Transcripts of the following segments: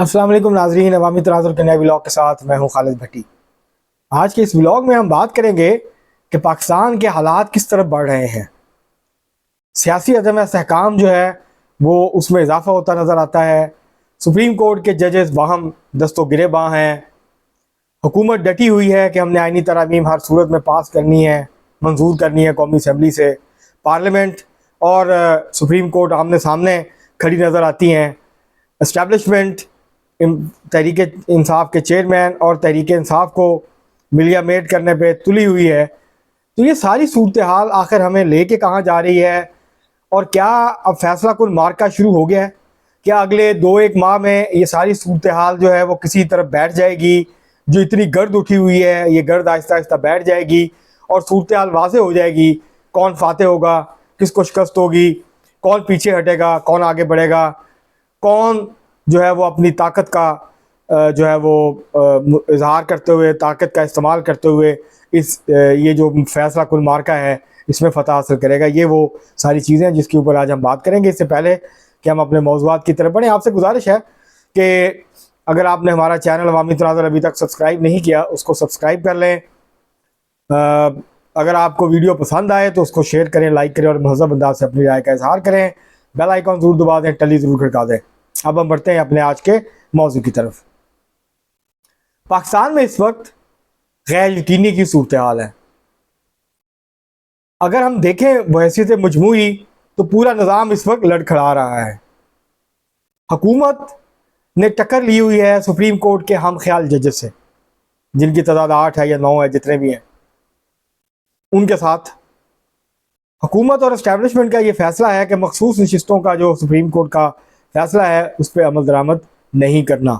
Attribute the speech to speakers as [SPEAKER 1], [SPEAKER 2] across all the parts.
[SPEAKER 1] अस्सलाम वालेकुम नाज़रीन, अवामी तनाज़ुर के नए व्लॉग के साथ मैं हूं खालिद भट्टी। आज के इस व्लॉग में हम बात करेंगे कि पाकिस्तान के हालात किस तरफ बढ़ रहे हैं। सियासी अदम इस्तेहकाम जो है वो उसमें इजाफा होता नज़र आता है। सुप्रीम कोर्ट के जजेस बाहम दस्तो गिरेबां हैं। हुकूमत डटी हुई है कि हमने आइनी तरामीम हर सूरत में पास करनी है, मंजूर करनी है कौमी असम्बली से। पार्लियामेंट और सुप्रीम कोर्ट आमने सामने खड़ी नज़र आती हैं। इस्टेब्लिशमेंट तहरीक इंसाफ के चेयरमैन और तहरीक इंसाफ को मिलिया मेट करने पे तुली हुई है। तो ये सारी सूरत हाल आखिर हमें लेके कहाँ जा रही है, और क्या अब फैसला कुल मार्का शुरू हो गया है? क्या अगले 2-1 माह में ये सारी सूरत हाल जो है वो किसी तरफ बैठ जाएगी? जो इतनी गर्द उठी हुई है ये गर्द आहिस्ता आहिस्ता बैठ जाएगी और सूरत हाल वाज़े हो जाएगी। कौन फाते होगा, किसको शिकस्त होगी, कौन पीछे हटेगा, कौन आगे बढ़ेगा, कौन जो है वो अपनी ताकत का जो है वो इजहार करते हुए, ताकत का इस्तेमाल करते हुए ये जो फैसला कुल मार्का है इसमें फ़तह हासिल करेगा। ये वो सारी चीज़ें हैं जिसके ऊपर आज हम बात करेंगे। इससे पहले कि हम अपने मौज़ूआत की तरफ बढ़ें, आपसे गुजारिश है कि अगर आपने हमारा चैनल अवामी तनाज़ुर अभी तक सब्सक्राइब नहीं किया उसको सब्सक्राइब कर लें। अगर आपको वीडियो पसंद आए तो उसको शेयर करें, लाइक करें और महज़ब अंदाज से अपनी राय का इजहार करें। बेल आइकॉन ज़रूर दबा दें, टली ज़रूर खड़का दें। अब हम बढ़ते हैं अपने आज के मौजू की तरफ। पाकिस्तान में इस वक्त गैर यकीनी की सूरत हाल है। अगर हम देखें बहैसियत मजमूई तो पूरा निज़ाम इस वक्त लड़खड़ा रहा है। हुकूमत ने टक्कर ली हुई है सुप्रीम कोर्ट के हम ख्याल जजेस से, जिनकी तादाद 8 है या 9 है, जितने भी हैं उनके साथ। हुकूमत और इस्टेब्लिशमेंट का ये फैसला है कि मखसूस नशिस्तों का जो सुप्रीम कोर्ट का फैसला है उस पर अमल दरामद नहीं करना।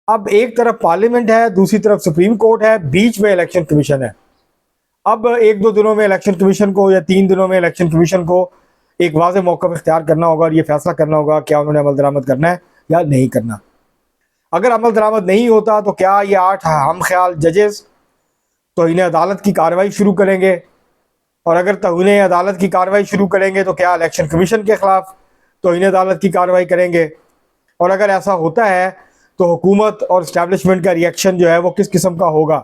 [SPEAKER 1] अब एक तरफ पार्लियामेंट है, दूसरी तरफ सुप्रीम कोर्ट है, बीच में इलेक्शन कमीशन है। अब 1-2 दिनों में इलेक्शन कमीशन को या 3 दिनों में इलेक्शन कमीशन को एक वाज़े मौक़िफ़ इख्तियार करना होगा और ये फैसला करना होगा क्या उन्होंने अमल दरामद करना है या नहीं करना। अगर अमल दरामद नहीं होता तो क्या ये 8 हम ख्याल जजेस तौहीन अदालत की कार्रवाई शुरू करेंगे, और अगर तौहीन अदालत की कार्रवाई शुरू करेंगे तो क्या इलेक्शन कमीशन के ख़िलाफ़ तौहीन अदालत की कार्रवाई करेंगे? और अगर ऐसा होता है तो हुकूमत और इस्टेब्लिशमेंट का रिएक्शन जो है वो किस किस्म का होगा?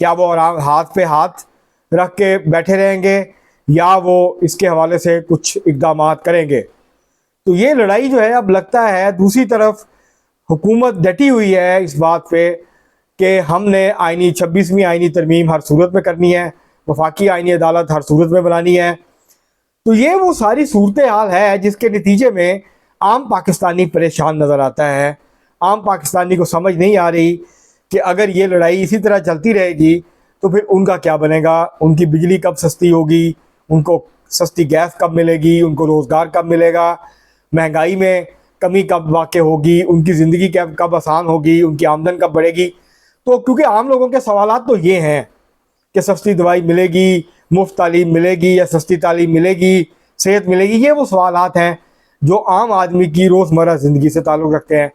[SPEAKER 1] क्या वो आराम हाथ पे हाथ रख के बैठे रहेंगे या वो इसके हवाले से कुछ इक़दाम करेंगे? तो ये लड़ाई जो है अब लगता है दूसरी तरफ हुकूमत डटी हुई है इस बात पे कि हमने 26वीं आइनी तरमीम हर सूरत में करनी है, वफाकी आइनी अदालत हर सूरत में बनानी है। तो ये वो सारी सूरत हाल है जिसके नतीजे में आम पाकिस्तानी परेशान नज़र आता है। आम पाकिस्तानी को समझ नहीं आ रही कि अगर ये लड़ाई इसी तरह चलती रहेगी तो फिर उनका क्या बनेगा। उनकी बिजली कब सस्ती होगी, उनको सस्ती गैस कब मिलेगी, उनको रोज़गार कब मिलेगा, महंगाई में कमी कब वाक़ होगी, उनकी ज़िंदगी कब आसान होगी, उनकी आमदन कब बढ़ेगी। तो क्योंकि आम लोगों के सवालात तो ये हैं कि सस्ती दवाई मिलेगी, मुफ्त तालीम मिलेगी या सस्ती तालीम मिलेगी, सेहत मिलेगी। ये वो सवालात हैं जो आम आदमी की रोज़मर्रा ज़िंदगी से ताल्लुक़ रखते हैं।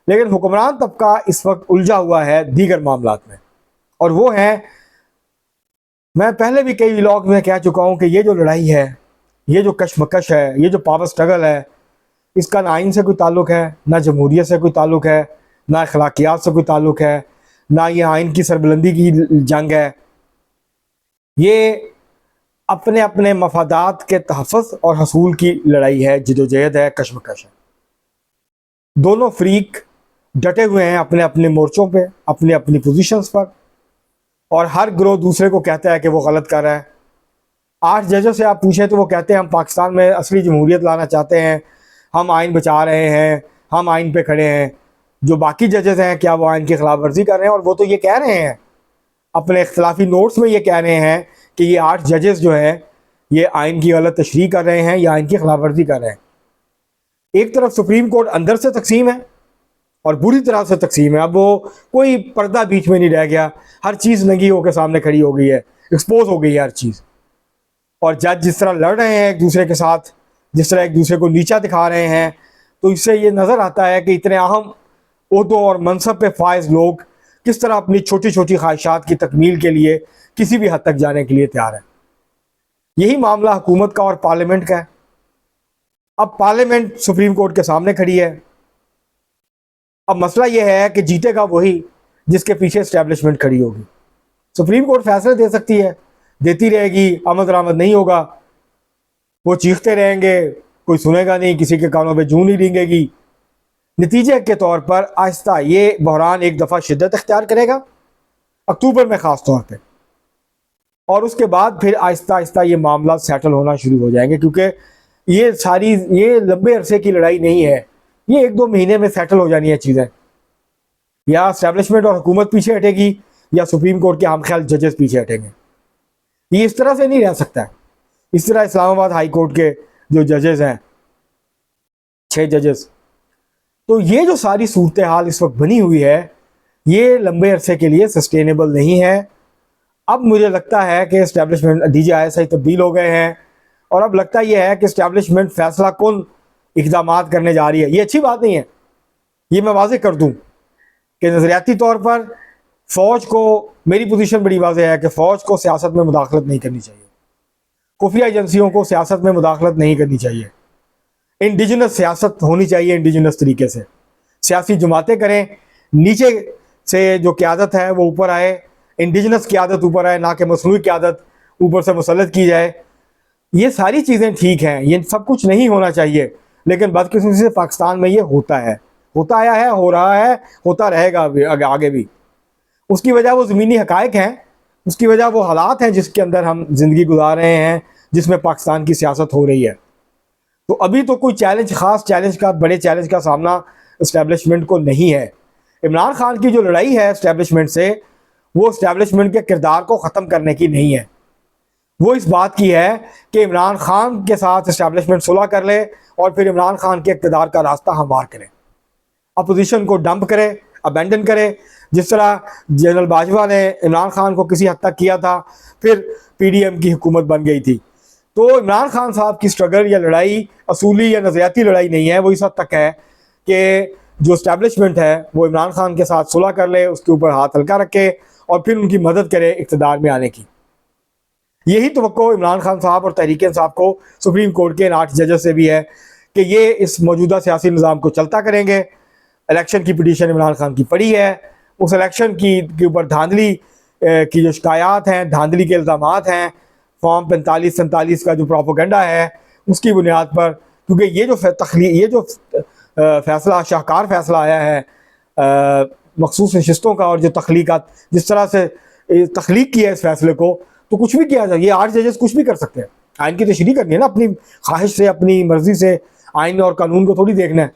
[SPEAKER 1] लेकिन हुक्मरान तबका इस वक्त उलझा हुआ है दीगर मामलात में, और वो हैं, मैं पहले भी कई व्लॉग में कह चुका हूँ कि ये जो लड़ाई है, ये जो कशमकश है, ये जो पावर स्ट्रगल है, इसका ना आइन से कोई ताल्लुक़ है, ना जमहूरियत से कोई ताल्लुक़ है, ना अखलाकियात से कोई ताल्लुक़ है, ना ये आइन की सरबुलंदी की जंग है। ये अपने अपने मफादात के तहफ़्फ़ुज़ और हसूल की लड़ाई है, जिदोजहद है, कशमकश है। दोनों फ़रीक डटे हुए हैं अपने अपने मोर्चों पे, अपनी अपनी पोजीशंस पर, और हर ग्रोह दूसरे को कहता है कि वो गलत कर रहा है। 8 जजों से आप पूछें तो वो कहते हैं हम पाकिस्तान में असली जमहूरियत लाना चाहते हैं, हम आइन बचा रहे हैं, हम आइन पे खड़े हैं। जो बाकी जजेस हैं क्या वो आइन की खिलाफ वर्जी कर रहे हैं? और वो तो ये कह रहे हैं अपने इख्तलाफी नोट्स में, ये कह रहे हैं कि ये 8 जजेस जो हैं ये आइन की गलत तशरीह कर रहे हैं या आइन की खिलाफ वर्जी कर रहे हैं। एक तरफ सुप्रीम कोर्ट अंदर से तकसीम है और बुरी तरह से तकसीम है। अब वो कोई पर्दा बीच में नहीं रह गया, हर चीज़ नंगी होकर सामने खड़ी हो गई है, एक्सपोज हो गई है हर चीज़। और जज जिस तरह लड़ रहे हैं एक दूसरे के साथ, जिस तरह एक दूसरे को नीचा दिखा रहे हैं, तो इससे ये नज़र आता है कि इतने अहम ओहदों और मनसब पे फायज लोग किस तरह अपनी छोटी छोटी ख्वाहिशात की तकमील के लिए किसी भी हद तक जाने के लिए तैयार है। यही मामला हुकूमत का और पार्लियामेंट का है। अब पार्लियामेंट सुप्रीम कोर्ट के सामने खड़ी है, अब मसला यह है कि जीतेगा वही जिसके पीछे इस्टेब्लिशमेंट खड़ी होगी। सुप्रीम कोर्ट फैसले दे सकती है, देती रहेगी, आमद दरामद नहीं होगा, वो चीखते रहेंगे, कोई सुनेगा नहीं, किसी के कानों पे जूं नहीं रेंगेगी। नतीजे के तौर पर आहिस्ता ये बहरान एक दफ़ा शिद्दत इख्तियार करेगा अक्टूबर में ख़ास तौर पे, और उसके बाद फिर आहिस्ता आहिस्ता ये मामला सेटल होना शुरू हो जाएंगे, क्योंकि ये लंबे अरसे की लड़ाई नहीं है, ये 1-2 महीने में सेटल हो जानी है चीज़ें। या इस्टेब्लिशमेंट और हुकूमत पीछे हटेगी या सुप्रीम कोर्ट के हम ख्याल जजेस पीछे हटेंगे। ये इस तरह से नहीं रह सकता है। इस तरह इस्लामाबाद हाई कोर्ट के जो जजेस हैं, 6 जजेस, तो ये जो सारी सूरत हाल इस वक्त बनी हुई है, ये लंबे अरसे के लिए सस्टेनेबल नहीं है। अब मुझे लगता है कि इस्टेब्लिशमेंट DGISI तब्दील हो गए हैं, और अब लगता यह है कि इस्टेब्लिशमेंट फैसला कुन इक़दामात करने जा रही है। ये अच्छी बात नहीं है, ये मैं वाज़ेह कर दूँ कि नज़रियाती तौर पर फ़ौज को, मेरी पोजीशन बड़ी वाज़ेह है कि फ़ौज को सियासत में मुदाखलत नहीं करनी चाहिए, खुफिया एजेंसियों को सियासत में मुदाखलत नहीं करनी चाहिए। इंडिजिनस सियासत होनी चाहिए, इंडिजिनस तरीके से सियासी जमातें करें, नीचे से जो क़यादत है वो ऊपर आए, इंडिजिनस क़यादत ऊपर आए, ना कि मसनूई क़यादत ऊपर से मुसल्लत की जाए। ये सारी चीज़ें ठीक हैं, ये सब कुछ नहीं होना चाहिए, लेकिन बदकिस्मती से पाकिस्तान में ये होता है, होता आया है, हो रहा है, होता रहेगा आगे भी। उसकी वजह वो ज़मीनी हक़ाइक़ हैं, उसकी वजह वो हालात हैं जिसके अंदर हम ज़िंदगी गुजार रहे हैं, जिसमें पाकिस्तान की सियासत हो रही है। तो अभी तो कोई ख़ास चैलेंज का, बड़े चैलेंज का सामना इस्टेब्लिशमेंट को नहीं है। इमरान खान की जो लड़ाई है इस्टेब्लिशमेंट से, वो इस्टेब्लिशमेंट के किरदार को ख़त्म करने की नहीं है, वो इस बात की है कि इमरान खान के साथ इस्टेब्लिशमेंट सुलह कर ले और फिर इमरान खान के इक़्तिदार का रास्ता हमवार करे, अपोजिशन को डंप करे, अबेंडन करे। जिस तरह जनरल बाजवा ने इमरान खान को किसी हद तक किया था, फिर PDM की हुकूमत बन गई थी। तो इमरान खान साहब की स्ट्रगल या लड़ाई असूली या नज़रियाती लड़ाई नहीं है, वो इस हद तक है कि जो इस्टेब्लिशमेंट है वो इमरान खान के साथ सुलह कर ले, उसके ऊपर हाथ हल्का रखे और फिर उनकी मदद करे इक़्तिदार में आने की। यही तवक्को इमरान खान साहब और तहरीक इंसाफ को सुप्रीम कोर्ट के इन 8 जजेस से भी है कि ये इस मौजूदा सियासी निज़ाम को चलता करेंगे। इलेक्शन की पिटीशन इमरान खान की पड़ी है, उस इलेक्शन के ऊपर धांधली की जो शिकायत हैं, धांधली के इल्ज़ामात हैं, फॉर्म 45-47 का जो प्रोपोगंडा है, उसकी बुनियाद पर, क्योंकि ये जो फैसला, शाहकार फैसला आया है मखसूस नशिस्तों का, और जो तख्लीक़ात जिस तरह से तख्लीक किया है इस फैसले को, तो कुछ भी किया जाए, ये 8 जजेस कुछ भी कर सकते हैं। आइन की तशरीह करनी है ना, अपनी ख्वाहिश से, अपनी मर्जी से, आइन और कानून को थोड़ी देखना है।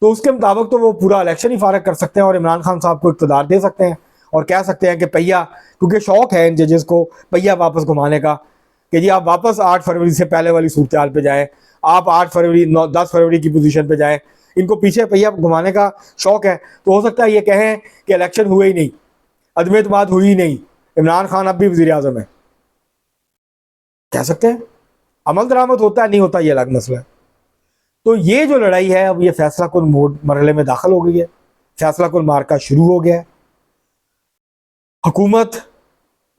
[SPEAKER 1] तो उसके मुताबिक तो वो पूरा इलेक्शन ही फारग कर सकते हैं और इमरान खान साहब को इक़्तिदार दे सकते हैं और कह सकते हैं कि पहिया, क्योंकि शौक़ है इन जजेस को पहिया वापस घुमाने का, कि जी आप वापस 8 फरवरी से पहले वाली सूरत हाल पे जाएँ, आप 8 फरवरी 10 फरवरी की पोजीशन पे जाएँ। इनको पीछे पहिया घुमाने का शौक़ है, तो हो सकता है ये कहें कि इलेक्शन हुए ही नहीं, अदम एतमाद हुई ही नहीं, इमरान खान अब भी वज़ीर आज़म है, कह सकते हैं। अमल दरामद होता है नहीं होता ये अलग मसला है। तो ये जो लड़ाई है, अब ये फैसला कुन मरहले में दाखिल हो गई है, फैसला कुन मार्का शुरू हो गया है। हुकूमत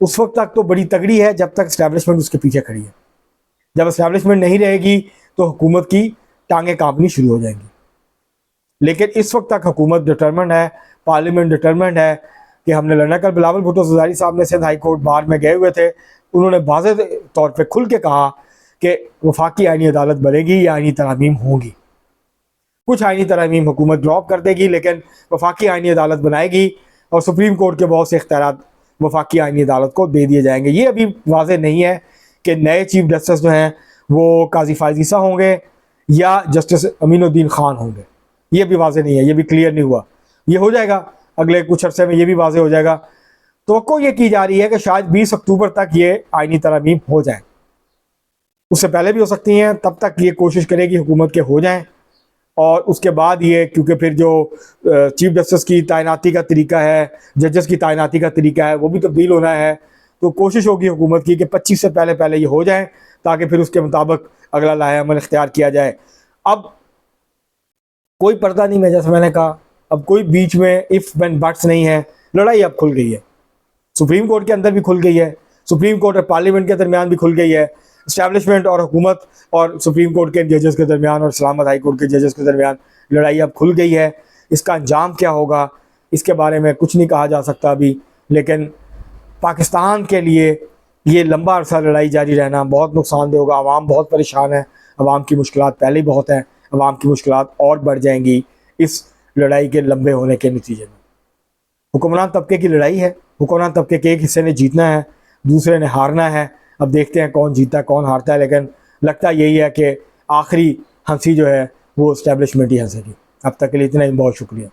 [SPEAKER 1] उस वक्त तक तो बड़ी तगड़ी है जब तक इस्टेब्लिशमेंट उसके पीछे खड़ी है, जब इस्टेब्लिशमेंट नहीं रहेगी तो हुकूमत की टांगें कांपनी शुरू हो जाएंगी। लेकिन इस वक्त तक हुकूमत डिटरमेंट है, पार्लियामेंट डिटरमेंट है कि हमने लड़ना। कल बिलावल भुट्टो ज़रदारी साहब ने सिंध हाई कोर्ट बार में गए हुए थे, उन्होंने वाज़ेह तौर पे खुल के कहा कि वफाकी आईनी अदालत बनेगी या आईनी तरामीम होंगी। कुछ आईनी तरामीम हुकूमत ड्रॉप कर देगी, लेकिन वफाकी आईनी अदालत बनाएगी और सुप्रीम कोर्ट के बहुत से इख्तियारात वफाकी आईनी अदालत को दे दिए जाएंगे। ये अभी वाज़ेह नहीं है कि नए चीफ जस्टिस जो हैं वो काजी फायज़ ईसा होंगे या जस्टिस अमीनुद्दीन खान होंगे, ये भी वाज़ेह नहीं है, ये भी क्लियर नहीं हुआ। ये हो जाएगा अगले कुछ अरसे में, ये भी वाज़ेह हो जाएगा। तो ये की जा रही है कि शायद 20 अक्टूबर तक ये आईनी तरामीम हो जाए, उससे पहले भी हो सकती हैं। तब तक ये कोशिश करेगी हुकूमत के हो जाएं, और उसके बाद ये, क्योंकि फिर जो चीफ जस्टिस की तैनाती का तरीका है, जजेस की तैनाती का तरीका है, वो भी तब्दील होना है। तो कोशिश होगी हुकूमत की कि 25 से पहले पहले ये हो जाए, ताकि फिर उसके मुताबिक अगला लाहे अमल इख्तियार किया जाए। अब कोई पर्दा नहीं है, जैसे मैंने कहा, अब कोई बीच में इफ़ एंड बट्स नहीं है। लड़ाई अब खुल गई है, सुप्रीम कोर्ट के अंदर भी खुल गई है, सुप्रीम कोर्ट और पार्लियामेंट के दरमियान भी खुल गई है, इस्टेब्लिशमेंट और हुकूमत और सुप्रीम कोर्ट के जजेस के दरमियान और इस्लामाबाद हाई कोर्ट के जजेस के दरमियान लड़ाई अब खुल गई है इसका अंजाम क्या होगा इसके बारे में कुछ नहीं कहा जा सकता अभी, लेकिन पाकिस्तान के लिए ये लंबा अरसा लड़ाई जारी रहना बहुत नुकसानदेह होगा। आवाम बहुत परेशान है, आवाम की मुश्किलात पहले ही बहुत हैं, आवाम की मुश्किलात और बढ़ जाएंगी इस लड़ाई के लंबे होने के नतीजे में। हुक्मरान तबके की लड़ाई है, हुक्मरान तबके के एक हिस्से ने जीतना है, दूसरे ने हारना है। अब देखते हैं कौन जीतता है कौन हारता है, लेकिन लगता यही है कि आखिरी हंसी जो है वो इस्टेब्लिशमेंट ही हंसेगी। अब तक के लिए इतना ही, बहुत शुक्रिया।